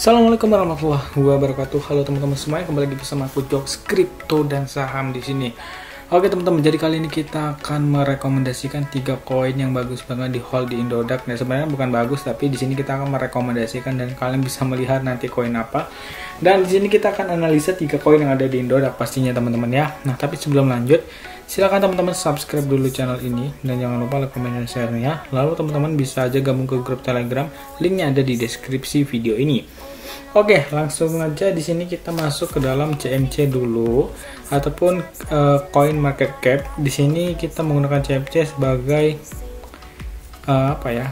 Assalamualaikum warahmatullahi wabarakatuh. Halo teman-teman semuanya, kembali lagi bersama aku Jokes Kripto dan Saham di sini. Oke teman-teman, jadi kali ini kita akan merekomendasikan 3 koin yang bagus banget di hold di Indodax. Nah, sebenarnya bukan bagus, tapi di sini kita akan merekomendasikan dan kalian bisa melihat nanti koin apa. Dan di sini kita akan analisa 3 koin yang ada di Indodax pastinya teman-teman ya. Nah, tapi sebelum lanjut, silakan teman-teman subscribe dulu channel ini dan jangan lupa like, comment, dan share-nya. Lalu teman-teman bisa aja gabung ke grup Telegram, linknya ada di deskripsi video ini. Oke, langsung aja di sini kita masuk ke dalam CMC dulu ataupun coin market cap. Di sini kita menggunakan CMC sebagai apa ya?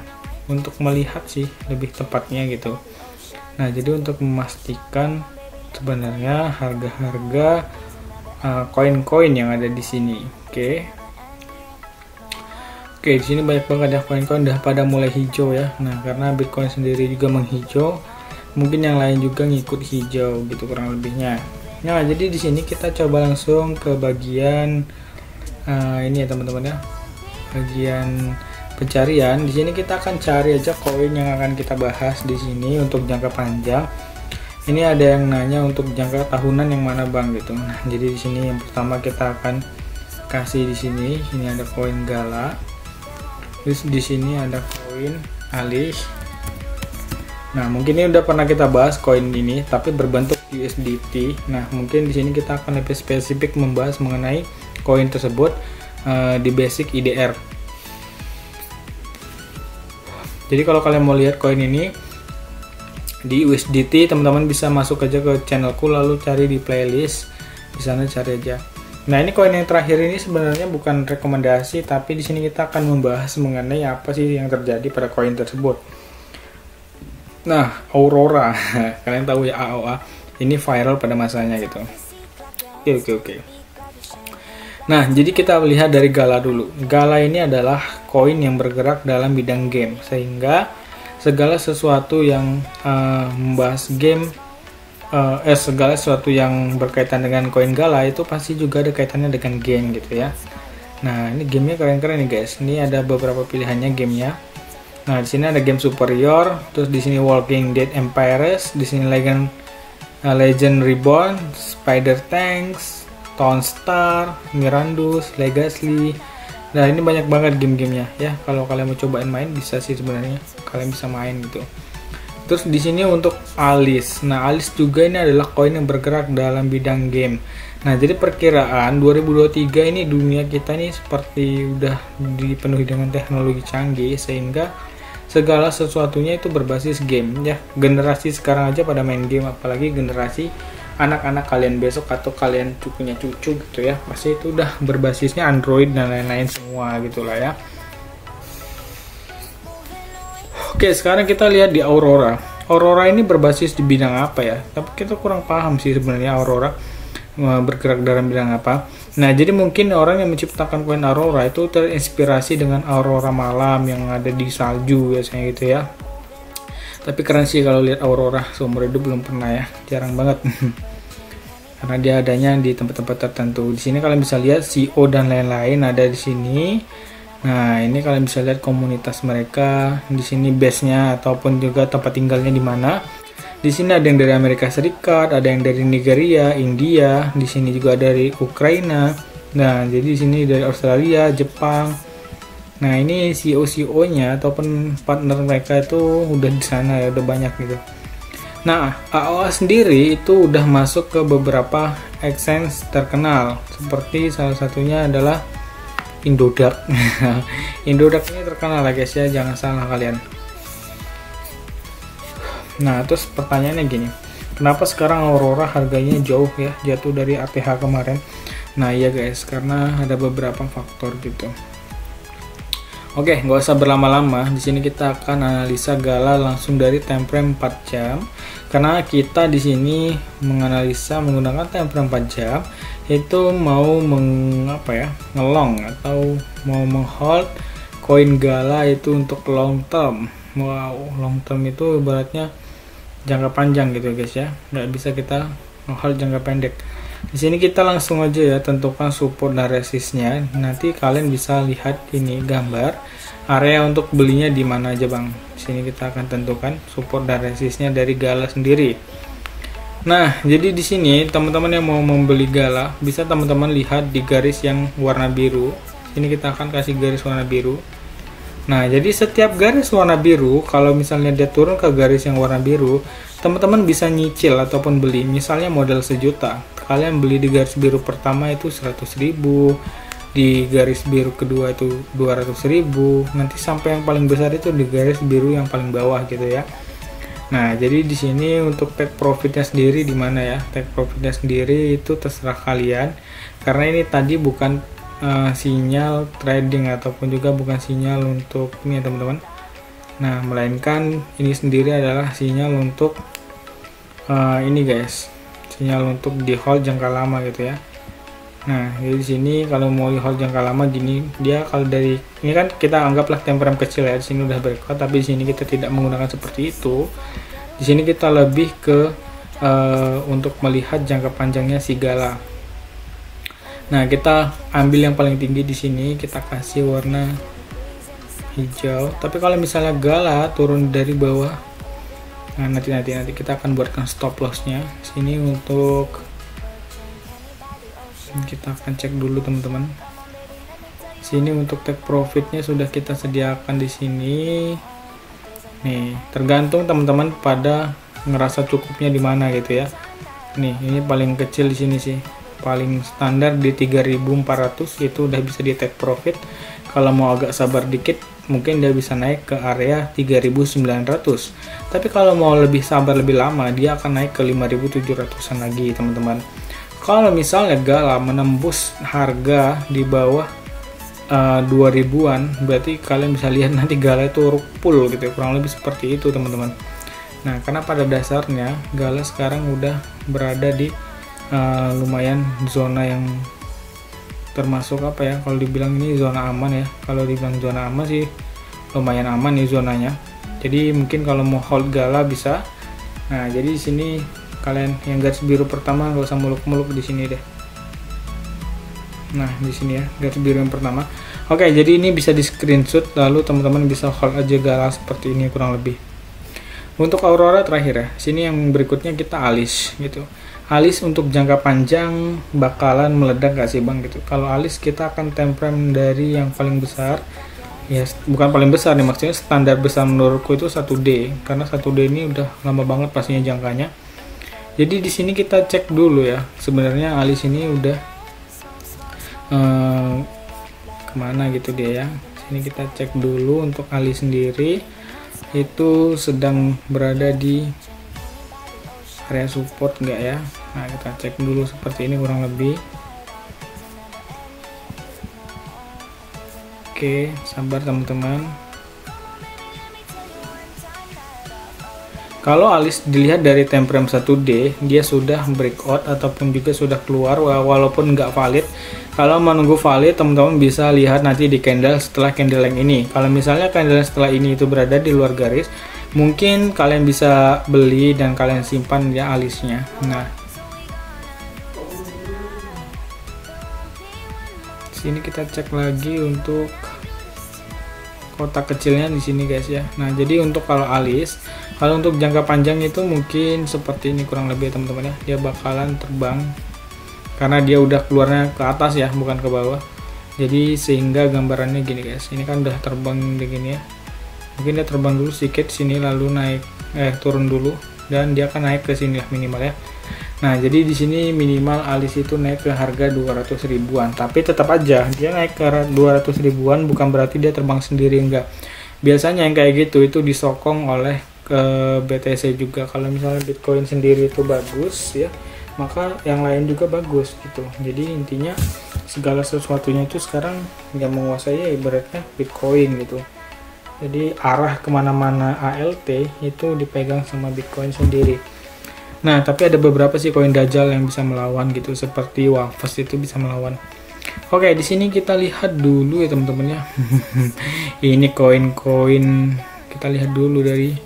Untuk melihat sih lebih tepatnya gitu. Nah, jadi untuk memastikan sebenarnya harga-harga koin-koin yang ada di sini. Oke, di sini banyak banget ya koin-koin udah pada mulai hijau ya. Nah, karena Bitcoin sendiri juga menghijau, mungkin yang lain juga ngikut hijau gitu kurang lebihnya. Nah, jadi di sini kita coba langsung ke bagian ini ya teman-teman ya, bagian pencarian. Di sini kita akan cari aja koin yang akan kita bahas di sini untuk jangka panjang. Ini ada yang nanya untuk jangka tahunan yang mana bang gitu. Nah, jadi di sini yang pertama kita akan kasih di sini. Ini ada koin Gala. Terus di sini ada koin Alice. Nah, mungkin ini udah pernah kita bahas koin ini, tapi berbentuk USDT. Nah, mungkin di sini kita akan lebih spesifik membahas mengenai koin tersebut di basic IDR. Jadi kalau kalian mau lihat koin ini di USDT, teman-teman bisa masuk aja ke channelku lalu cari di playlist, di sana cari aja. Nah, ini koin yang terakhir ini sebenarnya bukan rekomendasi, tapi di sini kita akan membahas mengenai apa sih yang terjadi pada koin tersebut. Nah, Aurora, kalian tahu ya AOA, ini viral pada masanya gitu. Oke. Nah, jadi kita lihat dari Gala dulu. Gala ini adalah koin yang bergerak dalam bidang game, sehingga segala sesuatu yang membahas game, segala sesuatu yang berkaitan dengan koin Gala itu pasti juga ada kaitannya dengan game gitu ya. Nah, ini gamenya keren-keren nih guys. Ini ada beberapa pilihannya gamenya. Nah, di sini ada game Superior, terus di sini Walking Dead Empires, di sini Legend Reborn, Spider Tanks, Town Star, Mirandus, Legacy. Nah, ini banyak banget game-gamenya ya. Kalau kalian mau cobain main bisa sih sebenarnya, kalian bisa main gitu. Terus di sini untuk Alice. Nah, Alice juga ini adalah koin yang bergerak dalam bidang game. Nah, jadi perkiraan 2023 ini dunia kita ini seperti udah dipenuhi dengan teknologi canggih, sehingga segala sesuatunya itu berbasis game ya. Generasi sekarang aja pada main game, apalagi generasi anak-anak kalian besok atau kalian punya cucu gitu ya, pasti itu udah berbasisnya Android dan lain-lain semua gitulah ya. Oke, sekarang kita lihat di Aurora. Aurora ini berbasis di bidang apa ya? Tapi kita kurang paham sih sebenarnya Aurora bergerak dalam bidang apa. Nah, jadi mungkin orang yang menciptakan koin Aurora itu terinspirasi dengan Aurora malam yang ada di salju biasanya gitu ya. Tapi keren sih kalau lihat Aurora, seumur hidup belum pernah ya, jarang banget. Karena dia adanya di tempat-tempat tertentu. Di sini kalian bisa lihat CEO dan lain-lain ada di sini. Nah, ini kalian bisa lihat komunitas mereka, di sini base-nya ataupun juga tempat tinggalnya di mana. Di sini ada yang dari Amerika Serikat, ada yang dari Nigeria, India, di sini juga dari Ukraina. Nah, jadi di sini dari Australia, Jepang. Nah, ini CEO-nya ataupun partner mereka itu udah di sana ya, udah banyak gitu. Nah, AOA sendiri itu udah masuk ke beberapa exchange terkenal, seperti salah satunya adalah Indodax. Indodax ini terkenal lah guys ya, jangan salah kalian. Nah, terus pertanyaannya gini, kenapa sekarang Aurora harganya jauh ya, jatuh dari ATH kemarin? Nah iya guys, karena ada beberapa faktor gitu. Oke, nggak usah berlama-lama. Di sini kita akan analisa Gala langsung dari time frame 4 jam. Karena kita di sini menganalisa menggunakan time frame 4 jam itu mau ngelong atau mau menghold koin Gala itu untuk long term. Wow, long term itu ibaratnya jangka panjang gitu guys ya. Nggak bisa kita hold jangka pendek. Di sini kita langsung aja ya tentukan support dan resistnya. Nanti kalian bisa lihat ini gambar area untuk belinya di mana aja bang. Di sini kita akan tentukan support dan resistnya dari Gala sendiri. Nah, jadi di sini teman-teman yang mau membeli Gala bisa teman-teman lihat di garis yang warna biru. Sini kita akan kasih garis warna biru. Nah, jadi setiap garis warna biru, kalau misalnya dia turun ke garis yang warna biru, teman-teman bisa nyicil ataupun beli. Misalnya modal 1 juta, kalian beli di garis biru pertama itu 100.000, di garis biru kedua itu 200.000, nanti sampai yang paling besar itu di garis biru yang paling bawah gitu ya. Nah, jadi di sini untuk take profitnya sendiri di mana ya? Take profitnya sendiri itu terserah kalian, karena ini tadi bukan sinyal trading ataupun juga bukan sinyal untuk ini ya teman-teman. Nah, melainkan ini sendiri adalah sinyal untuk ini guys, sinyal untuk di hold jangka lama gitu ya. Nah, jadi di sini kalau mau di hold jangka lama gini, dia kalau dari ini kan kita anggaplah time frame kecil ya, di sini udah breakout, tapi di sini kita tidak menggunakan seperti itu. Di sini kita lebih ke untuk melihat jangka panjangnya si Gala. Nah, kita ambil yang paling tinggi di sini, kita kasih warna hijau. Tapi kalau misalnya Gala turun dari bawah, nah nanti kita akan buatkan stop lossnya. Sini untuk kita akan cek dulu teman-teman. Sini untuk take profitnya sudah kita sediakan di sini. Nih, tergantung teman-teman pada ngerasa cukupnya di mana gitu ya. Nih, ini paling kecil di sini sih. Paling standar di 3.400 itu udah bisa di take profit. Kalau mau agak sabar dikit mungkin dia bisa naik ke area 3.900. Tapi kalau mau lebih sabar lebih lama dia akan naik ke 5.700an lagi teman-teman. Kalau misalnya Gala menembus harga di bawah 2000-an, berarti kalian bisa lihat nanti Gala itu rug pull gitu, kurang lebih seperti itu teman-teman. Nah, karena pada dasarnya Gala sekarang udah berada di lumayan zona yang termasuk kalau dibilang ini zona aman ya. Kalau dibilang zona aman sih lumayan aman nih zonanya. Jadi mungkin kalau mau hold Gala bisa. Nah, jadi di sini kalian yang garis biru pertama nggak usah muluk-muluk di sini deh. Nah, di sini ya garis biru yang pertama. Oke, jadi ini bisa di screenshot lalu teman-teman bisa hold aja Gala seperti ini kurang lebih. Untuk Aurora terakhir ya. Sini yang berikutnya kita Alice gitu. Alice untuk jangka panjang bakalan meledak gak sih bang gitu. Kalau Alice kita akan time frame dari yang paling besar ya, bukan paling besar nih, maksudnya standar besar menurutku itu 1D, karena 1D ini udah lama banget pastinya jangkanya. Jadi di sini kita cek dulu ya, sebenarnya Alice ini udah kemana gitu dia ya. Sini kita cek dulu untuk Alice sendiri itu sedang berada di area support enggak ya. Nah, kita cek dulu seperti ini kurang lebih. Oke, sabar teman-teman. Kalau Alice dilihat dari time frame 1D, dia sudah breakout ataupun juga sudah keluar walaupun nggak valid. Kalau menunggu valid, teman-teman bisa lihat nanti di candle setelah candle yang ini. Kalau misalnya candle setelah ini itu berada di luar garis, mungkin kalian bisa beli dan kalian simpan ya Alice-nya. Nah, sini kita cek lagi untuk kotak kecilnya di sini guys ya. Nah, jadi untuk kalau Alice, kalau untuk jangka panjang itu mungkin seperti ini kurang lebih teman-teman ya. Dia bakalan terbang karena dia udah keluarnya ke atas ya, bukan ke bawah. Jadi sehingga gambarannya gini guys. Ini kan udah terbang begini ya. Mungkin dia terbang dulu sedikit sini lalu naik turun dulu dan dia akan naik ke sini lah minimal ya. Nah, jadi di sini minimal Alice itu naik ke harga 200 ribuan, tapi tetap aja dia naik ke 200 ribuan bukan berarti dia terbang sendiri, enggak. Biasanya yang kayak gitu itu disokong oleh ke BTC juga. Kalau misalnya Bitcoin sendiri itu bagus ya, maka yang lain juga bagus gitu. Jadi intinya segala sesuatunya itu sekarang yang menguasai ya ibaratnya Bitcoin gitu. Jadi arah kemana-mana ALT itu dipegang sama Bitcoin sendiri. Nah, tapi ada beberapa sih koin Dajjal yang bisa melawan gitu, seperti Wafas itu bisa melawan. Oke, di sini kita lihat dulu ya teman-teman ya. Ini koin-koin, kita lihat dulu dari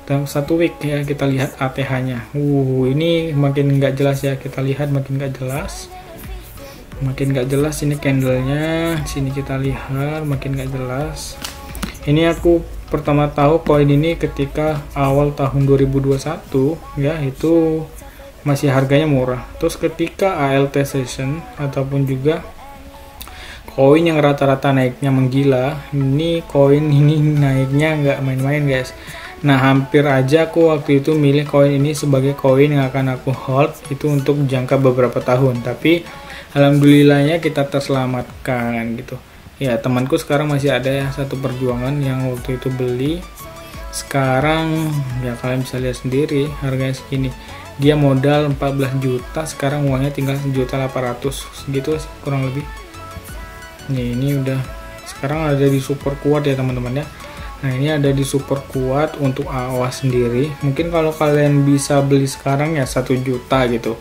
dalam 1 week ya, kita lihat ATH-nya. Ini makin nggak jelas ya, kita lihat makin nggak jelas. Makin nggak jelas ini candlenya, sini kita lihat makin nggak jelas. Ini aku pertama tahu koin ini ketika awal tahun 2021 ya, itu masih harganya murah. Terus ketika ALT session ataupun juga koin yang rata-rata naiknya menggila, ini koin ini naiknya nggak main-main guys. Nah, hampir aja aku waktu itu milih koin ini sebagai koin yang akan aku hold itu untuk jangka beberapa tahun, tapi alhamdulillahnya kita terselamatkan gitu. Ya, temanku sekarang masih ada ya satu perjuangan yang waktu itu beli. Sekarang ya kalian bisa lihat sendiri harganya segini. Dia modal 14 juta, sekarang uangnya tinggal 1.800.000 segitu sih kurang lebih. Nih, ini udah sekarang ada di super kuat ya teman-teman ya. Nah, ini ada di super kuat untuk AOA sendiri. Mungkin kalau kalian bisa beli sekarang ya 1 juta gitu.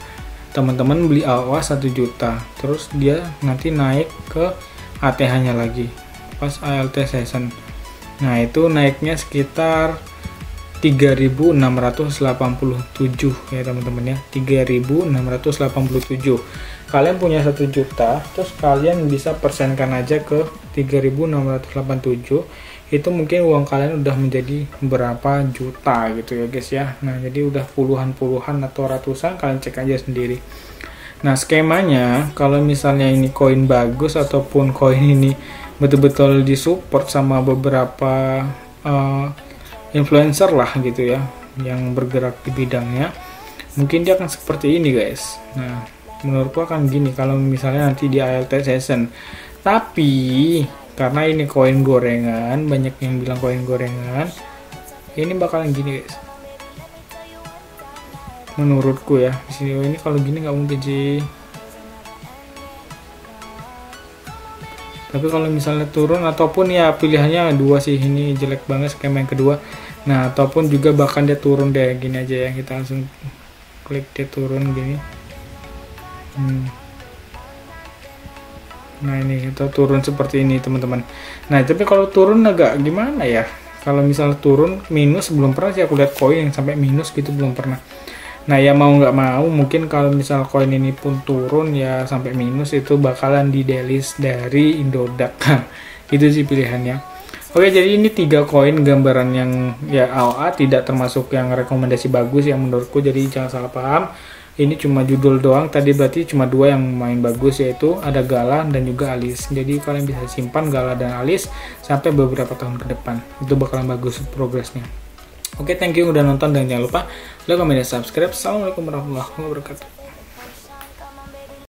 Teman-teman beli AOA 1 juta. Terus dia nanti naik ke ATH-nya lagi pas ALT session. Nah, itu naiknya sekitar 3.687 ya teman-teman ya, 3.687. Kalian punya 1 juta, terus kalian bisa persenkan aja ke 3.687, itu mungkin uang kalian udah menjadi berapa juta gitu ya guys ya. Nah, jadi udah puluhan atau ratusan, kalian cek aja sendiri. Nah, skemanya kalau misalnya ini koin bagus ataupun koin ini betul-betul disupport sama beberapa influencer lah gitu ya yang bergerak di bidangnya, mungkin dia akan seperti ini guys. Nah, menurutku akan gini kalau misalnya nanti di ALT session. Tapi karena ini koin gorengan, banyak yang bilang koin gorengan, ini bakalan gini guys. Menurutku ya, di sini ini kalau gini nggak mungkin sih. Tapi kalau misalnya turun ataupun ya pilihannya dua sih, ini jelek banget skema yang kedua. Nah, ataupun juga bahkan dia turun deh, gini aja ya, kita langsung klik dia turun gini. Nah, ini kita turun seperti ini teman-teman. Nah, tapi kalau turun agak gimana ya? Kalau misalnya turun minus, belum pernah sih aku lihat koin yang sampai minus gitu, belum pernah. Nah, ya mau nggak mau mungkin kalau misal koin ini pun turun ya sampai minus, itu bakalan di delist dari Indodax. Itu sih pilihannya. Oke, jadi ini 3 koin gambaran yang ya AOA, tidak termasuk yang rekomendasi bagus yang menurutku, jadi jangan salah paham. Ini cuma judul doang, tadi berarti cuma 2 yang main bagus, yaitu ada Gala dan juga Alice. Jadi kalian bisa simpan Gala dan Alice sampai beberapa tahun ke depan, itu bakalan bagus progresnya. Oke, thank you udah nonton dan jangan lupa like, comment, dan subscribe. Assalamualaikum warahmatullahi wabarakatuh.